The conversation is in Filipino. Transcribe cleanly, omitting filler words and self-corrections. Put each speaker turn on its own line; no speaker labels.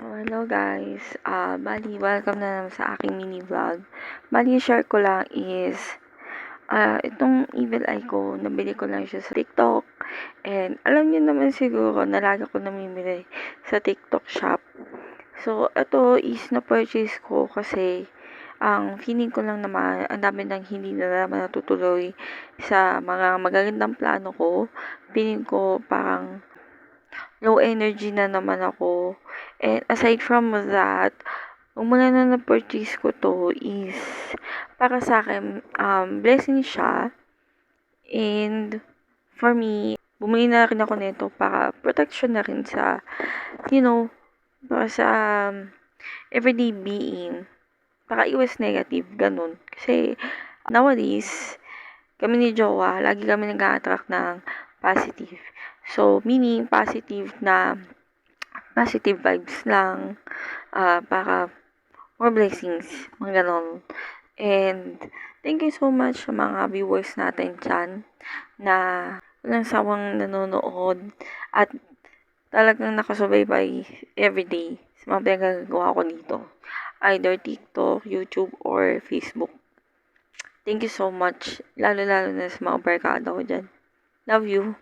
Hello guys. Bali, welcome na naman sa aking mini vlog. Bali, share ko lang is, itong Evil Eye ko, nabili ko lang siya sa TikTok. And alam niyo naman siguro na lagi ko namimili sa TikTok shop. So, ito is na-purchase ko kasi ang feeling ko lang naman, ang dami nang hindi na naman natutuloy sa mga magagandang plano ko. Feeling ko parang low energy na naman ako. And aside from that, mula na na-purchase ko to is para sa akin, blessing siya. And for me, bumili na rin ako nito para protection na rin sa, para sa everyday being. Para iwas negative, ganun. Kasi nowadays, kami ni Jowa, lagi kami nag-a-attract ng positive. So, meaning positive vibes lang, para more blessings, mga ganon. And thank you so much sa mga viewers natin dyan na walang sawang nanonood at talagang nakasubaybay everyday sa mga pinagagawa ko dito. Either TikTok, YouTube, or Facebook. Thank you so much. Lalo-lalo na sa mga barkada ko dyan. Love you.